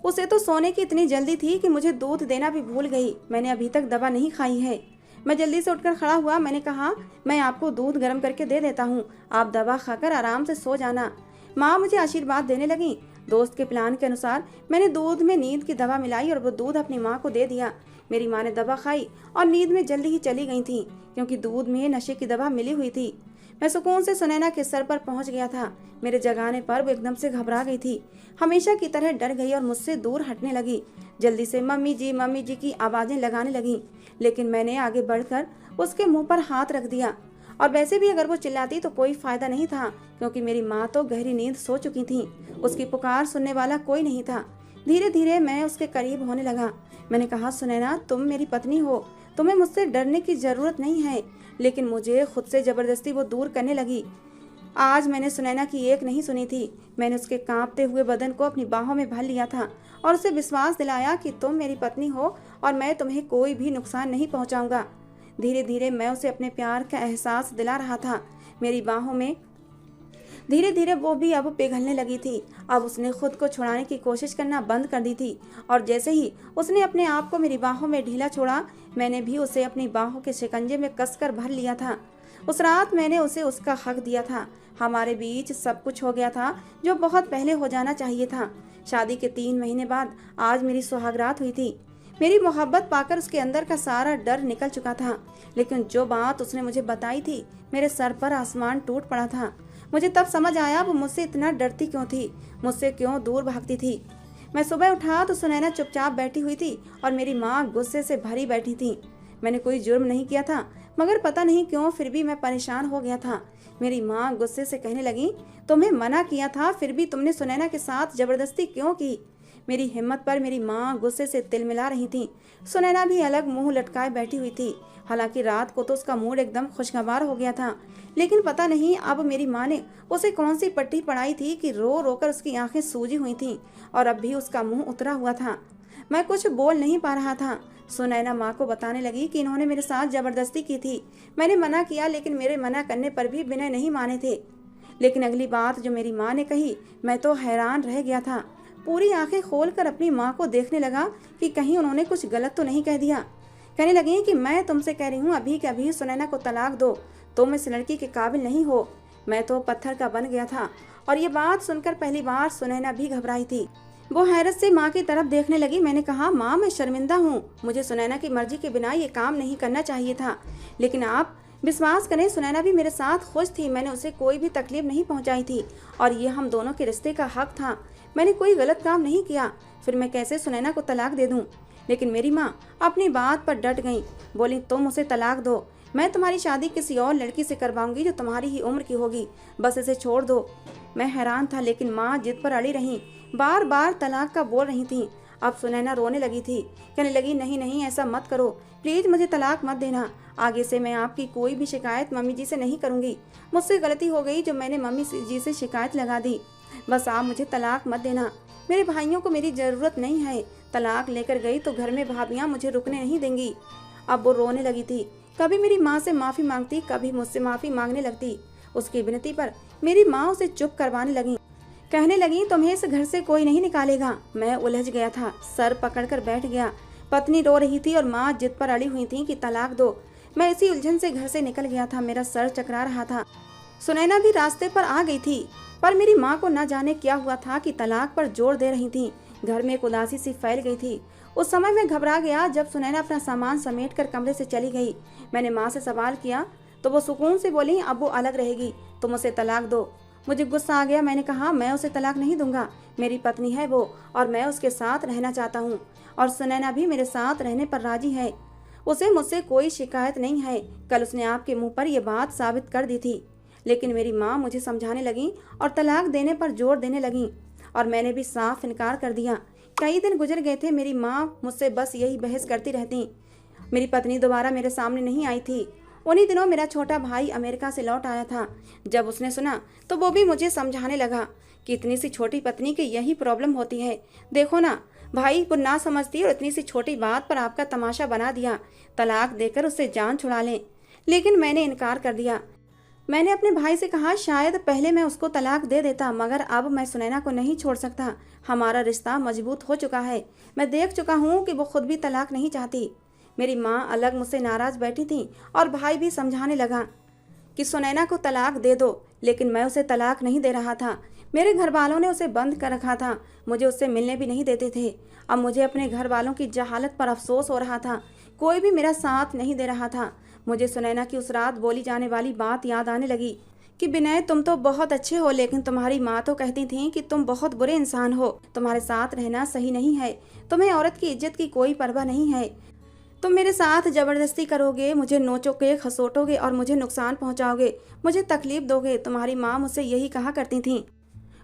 उसे तो सोने की इतनी जल्दी थी कि मुझे दूध देना भी भूल गई। मैंने अभी तक दवा नहीं खाई है। मैं जल्दी से उठकर खड़ा हुआ। मैंने कहा, मैं आपको दूध गर्म करके दे देता हूँ, आप दवा खाकर आराम से सो जाना। माँ मुझे आशीर्वाद देने लगी। दोस्त के प्लान के अनुसार मैंने दूध में नींद की दवा मिलाई और वो दूध अपनी माँ को दे दिया। मेरी माँ ने दवा खाई और नींद में जल्दी ही चली गई थी, क्योंकि दूध में नशे की दवा मिली हुई थी। मैं सुकून से सुनैना के सर पर पहुंच गया था। मेरे जगाने पर वो एकदम से घबरा गई थी, हमेशा की तरह डर गई और मुझसे दूर हटने लगी। जल्दी से मम्मी जी की आवाजें लगाने लगी, लेकिन मैंने आगे बढ़कर उसके मुंह पर हाथ रख दिया। और वैसे भी अगर वो चिल्लाती तो कोई फायदा नहीं था, क्योंकि मेरी माँ तो गहरी नींद सो चुकी थी। उसकी पुकार सुनने वाला कोई नहीं था। धीरे धीरे मैं उसके करीब होने लगा। मैंने कहा, सुनैना, तुम मेरी पत्नी हो, तुम्हें मुझसे डरने की जरूरत नहीं है। लेकिन मुझे खुद से जबरदस्ती वो दूर करने लगी। आज मैंने सुनैना की एक नहीं सुनी थी। मैंने उसके कांपते हुए बदन को अपनी बाहों में भर लिया था और उसे विश्वास दिलाया कि तुम मेरी पत्नी हो और मैं तुम्हें कोई भी नुकसान नहीं पहुंचाऊंगा। धीरे धीरे मैं उसे अपने प्यार का एहसास दिला रहा था। मेरी बाहों में धीरे धीरे वो भी अब पिघलने लगी थी। अब उसने खुद को छुड़ाने की कोशिश करना बंद कर दी थी और जैसे ही उसने अपने आप को मेरी बाहों में ढीला छोड़ा, मैंने भी उसे अपनी बाहों के शिकंजे में कसकर भर लिया था। उस रात मैंने उसे उसका हक दिया था। हमारे बीच सब कुछ हो गया था जो बहुत पहले हो जाना चाहिए था। शादी के 3 महीने बाद आज मेरी सुहागरात हुई थी। मेरी मोहब्बत पाकर उसके अंदर का सारा डर निकल चुका था। लेकिन जो बात उसने मुझे बताई थी, मेरे सर पर आसमान टूट पड़ा था। मुझे तब समझ आया वो मुझसे इतना डरती क्यों थी, मुझसे क्यों दूर भागती थी। मैं सुबह उठा तो सुनैना चुपचाप बैठी हुई थी और मेरी माँ गुस्से से भरी बैठी थी। मैंने कोई जुर्म नहीं किया था, मगर पता नहीं क्यों फिर भी मैं परेशान हो गया था। मेरी माँ गुस्से से कहने लगी, तुम्हें मना किया था, फिर भी तुमने सुनैना के साथ जबरदस्ती क्यों की? मेरी हिम्मत पर मेरी माँ गुस्से से तिलमिला रही थी। सुनैना भी अलग मुंह लटकाए बैठी हुई थी। हालांकि रात को तो उसका मूड एकदम खुशगवार हो गया था, लेकिन पता नहीं अब मेरी माँ ने उसे कौन सी पट्टी पढ़ाई थी कि रो रोकर उसकी आंखें सूजी हुई थीं और अब भी उसका मुंह उतरा हुआ था। मैं कुछ बोल नहीं पा रहा था। सुनैना माँ को बताने लगी कि इन्होंने मेरे साथ जबरदस्ती की थी। मैंने मना किया, लेकिन मेरे मना करने पर भी विनय नहीं माने थे। लेकिन अगली बात जो मेरी माँ ने कही, मैं तो हैरान रह गया था। पूरी आंखें खोलकर अपनी माँ को देखने लगा कि कहीं उन्होंने कुछ गलत तो नहीं कह दिया। कहने लगी कि मैं तुमसे कह रही हूँ अभी के अभी सुनैना को तलाक दो, तुम इस लड़की के काबिल नहीं हो। मैं तो पत्थर का बन गया था। और ये बात सुनकर पहली बार सुनैना भी घबराई थी। वो हैरत से माँ की तरफ देखने लगी। मैंने कहा, माँ मैं शर्मिंदा हूँ, मुझे सुनैना की मर्जी के बिना ये काम नहीं करना चाहिए था, लेकिन आप विश्वास करें, सुनैना भी मेरे साथ खुश थी। मैंने उसे कोई भी तकलीफ नहीं पहुंचाई थी और ये हम दोनों के रिश्ते का हक था। मैंने कोई गलत काम नहीं किया, फिर मैं कैसे सुनैना को तलाक दे दूं? लेकिन मेरी माँ अपनी बात पर डट गई। बोली, तुम उसे तलाक दो, मैं तुम्हारी शादी किसी और लड़की से करवाऊंगी जो तुम्हारी ही उम्र की होगी, बस इसे छोड़ दो। मैं हैरान था, लेकिन माँ जिद पर अड़ी रही, बार बार तलाक का बोल रही थी। अब सुनैना रोने लगी थी, कहने लगी, नहीं नहीं, ऐसा मत करो, प्लीज मुझे तलाक मत देना। आगे से मैं आपकी कोई भी शिकायत मम्मी जी से नहीं करूंगी। मुझसे गलती हो गई जो मैंने मम्मी जी से शिकायत लगा दी। बस आप मुझे तलाक मत देना। मेरे भाइयों को मेरी जरूरत नहीं है। तलाक लेकर गई तो घर में भाभियां मुझे रुकने नहीं देंगी। अब वो रोने लगी थी। कभी मेरी माँ से माफी मांगती, कभी मुझसे माफी मांगने लगती। उसकी विनती पर मेरी माँ उसे चुप करवाने लगी। कहने लगी, तुम्हें इस घर से कोई नहीं निकालेगा। मैं उलझ गया था, सर पकड़कर बैठ गया। पत्नी रो रही थी और माँ जिद पर अड़ी हुई थी कि तलाक दो। मैं इसी उलझन से घर से निकल गया था। मेरा सर चकरा रहा था। सुनैना भी रास्ते पर आ गई थी, पर मेरी माँ को न जाने क्या हुआ था कि तलाक पर जोर दे रही थी। घर में एक उदासी सी फैल गई थी। उस समय मैं घबरा गया जब सुनैना अपना सामान समेट कर कमरे से चली गई। मैंने माँ से सवाल किया तो वो सुकून से बोली, अब वो अलग रहेगी, तुम उसे तलाक दो। मुझे गुस्सा आ गया। मैंने कहा, मैं उसे तलाक नहीं दूंगा, मेरी पत्नी है वो और मैं उसके साथ रहना चाहता हूँ और सुनैना भी मेरे साथ रहने पर राजी है। उसे मुझसे कोई शिकायत नहीं है। कल उसने आपके मुंह पर यह बात साबित कर दी थी। लेकिन मेरी माँ मुझे समझाने लगी और तलाक देने पर जोर देने लगी और मैंने भी साफ इनकार कर दिया। कई दिन गुजर गए थे, मेरी माँ मुझसे बस यही बहस करती रहती। मेरी पत्नी दोबारा मेरे सामने नहीं आई थी। उन्हीं दिनों मेरा छोटा भाई अमेरिका से लौट आया था। जब उसने सुना तो वो भी मुझे समझाने लगा कि इतनी सी छोटी पत्नी की यही प्रॉब्लम होती है। देखो ना, भाई को ना समझती और इतनी सी छोटी बात पर आपका तमाशा बना दिया। तलाक देकर उससे जान छुड़ा लें। लेकिन मैंने इनकार कर दिया। मैंने अपने भाई से कहा, शायद पहले मैं उसको तलाक दे देता, मगर अब मैं सुनैना को नहीं छोड़ सकता। हमारा रिश्ता मजबूत हो चुका है। मैं देख चुका हूँ कि वो खुद भी तलाक नहीं चाहती। मेरी माँ अलग मुझसे नाराज बैठी थी और भाई भी समझाने लगा कि सुनैना को तलाक दे दो, लेकिन मैं उसे तलाक नहीं दे रहा था। मेरे घर वालों ने उसे बंद कर रखा था, मुझे उससे मिलने भी नहीं देते थे। अब मुझे अपने घर वालों की जहालत पर अफसोस हो रहा था। कोई भी मेरा साथ नहीं दे रहा था। मुझे सुनैना की उस रात बोली जाने वाली बात याद आने लगी कि विनय, तुम तो बहुत अच्छे हो, लेकिन तुम्हारी माँ तो कहती थी कि तुम बहुत बुरे इंसान हो, तुम्हारे साथ रहना सही नहीं है, तुम्हें औरत की इज्जत की कोई परवाह नहीं है, तुम मेरे साथ जबरदस्ती करोगे, मुझे नोचोगे, खसोटोगे और मुझे नुकसान पहुंचाओगे, मुझे तकलीफ दोगे। तुम्हारी माँ मुझसे यही कहा करती थी।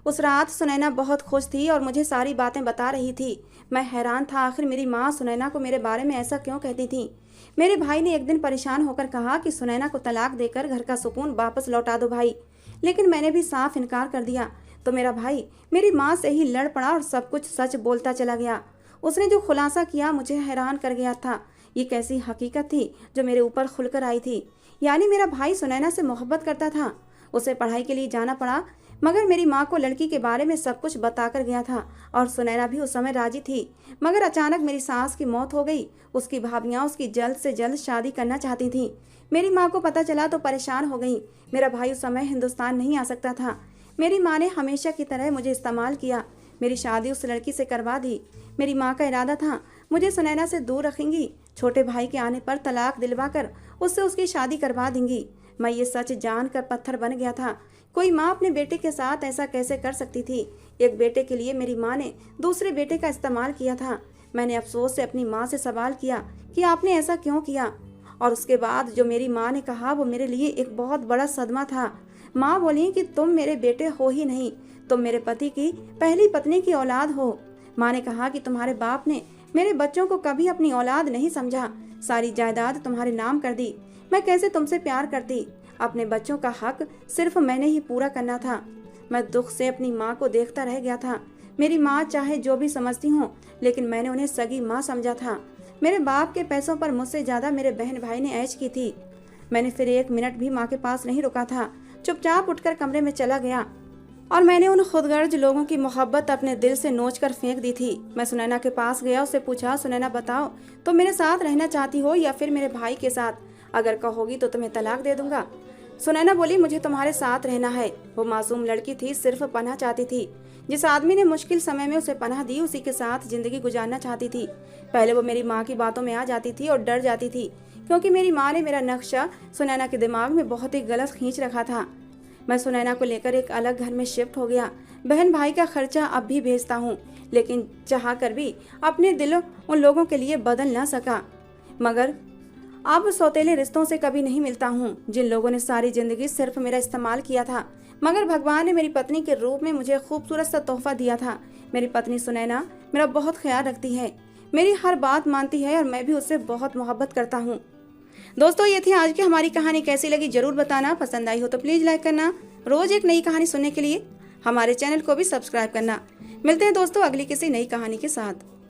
उस रात सुनैना बहुत खुश थी और मुझे सारी बातें बता रही थी। मैं हैरान था, आखिर मेरी माँ सुनैना को मेरे बारे में ऐसा क्यों कहती थी। मेरे भाई ने एक दिन परेशान होकर कहा कि सुनैना को तलाक देकर घर का सुकून वापस लौटा दो भाई। लेकिन मैंने भी साफ इनकार कर दिया तो मेरा भाई मेरी माँ से ही लड़ पड़ा और सब कुछ सच बोलता चला गया। उसने जो खुलासा किया मुझे हैरान कर गया था। ये कैसी हकीकत थी जो मेरे ऊपर खुलकर आई थी। यानी मेरा भाई सुनैना से मोहब्बत करता था। उसे पढ़ाई के लिए जाना पड़ा, मगर मेरी माँ को लड़की के बारे में सब कुछ बताकर गया था और सुनैना भी उस समय राजी थी। मगर अचानक मेरी सास की मौत हो गई। उसकी भाभियाँ उसकी जल्द से जल्द शादी करना चाहती थीं। मेरी माँ को पता चला तो परेशान हो गई। मेरा भाई उस समय हिंदुस्तान नहीं आ सकता था। मेरी माँ ने हमेशा की तरह मुझे इस्तेमाल किया। मेरी शादी उस लड़की से करवा दी। मेरी माँ का इरादा था मुझे सुनैना से दूर रखेंगी, छोटे भाई के आने पर तलाक दिलवा कर उससे उसकी शादी करवा देंगी। मैं ये सच जानकर पत्थर बन गया था। कोई माँ अपने बेटे के साथ ऐसा कैसे कर सकती थी। एक बेटे के लिए मेरी माँ ने दूसरे बेटे का इस्तेमाल किया था। मैंने अफसोस से अपनी माँ से सवाल किया कि आपने ऐसा क्यों किया, और उसके बाद जो मेरी माँ ने कहा वो मेरे लिए एक बहुत बड़ा सदमा था। माँ बोली कि तुम मेरे बेटे हो ही नहीं, तुम मेरे पति की पहली पत्नी की औलाद हो। माँ ने कहा कि तुम्हारे बाप ने मेरे बच्चों को कभी अपनी औलाद नहीं समझा, सारी जायदाद तुम्हारे नाम कर दी। मैं कैसे तुमसे प्यार करती। अपने बच्चों का हक सिर्फ मैंने ही पूरा करना था। मैं दुख से अपनी माँ को देखता रह गया था। मेरी माँ चाहे जो भी समझती हूँ, लेकिन मैंने उन्हें सगी माँ समझा था। मेरे बाप के पैसों पर मुझसे ज्यादा मेरे बहन भाई ने ऐश की थी। मैंने फिर एक मिनट भी माँ के पास नहीं रुका था। चुपचाप उठकर कमरे में चला गया और मैंने उन खुदगर्ज लोगों की मोहब्बत अपने दिल से नोच कर फेंक दी थी। मैं सुनैना के पास गया, उससे पूछा, सुनैना बताओ, तुम मेरे साथ रहना चाहती हो या फिर मेरे भाई के साथ? अगर कहोगी तो तुम्हें तलाक दे दूंगा। सुनैना बोली, मुझे तुम्हारे साथ रहना है। वो मासूम लड़की थी, सिर्फ पनाह चाहती थी। जिस आदमी ने मुश्किल समय में उसे पनाह दी, उसी के साथ जिंदगी गुजारना चाहती थी। पहले वो मेरी माँ की बातों में आ जाती थी और डर जाती थी, क्योंकि मेरी माँ ने मेरा नक्शा सुनैना के दिमाग में बहुत ही गलत खींच रखा था। मैं सुनैना को लेकर एक अलग घर में शिफ्ट हो गया। बहन भाई का खर्चा अब भी भेजता हूँ, लेकिन चाह कर भी अपने दिल उन लोगों के लिए बदल ना सका। मगर अब सौतेले रिश्तों से कभी नहीं मिलता हूँ, जिन लोगों ने सारी जिंदगी सिर्फ मेरा इस्तेमाल किया था। मगर भगवान ने मेरी पत्नी के रूप में मुझे खूबसूरत सा तोहफा दिया था। मेरी पत्नी सुनैना मेरा बहुत ख्याल रखती है, मेरी हर बात मानती है और मैं भी उससे बहुत मोहब्बत करता हूँ। दोस्तों, ये थी आज की हमारी कहानी। कैसी लगी जरूर बताना। पसंद आई हो तो प्लीज लाइक करना। रोज एक नई कहानी सुनने के लिए हमारे चैनल को भी सब्सक्राइब करना। मिलते हैं दोस्तों अगली किसी नई कहानी के साथ।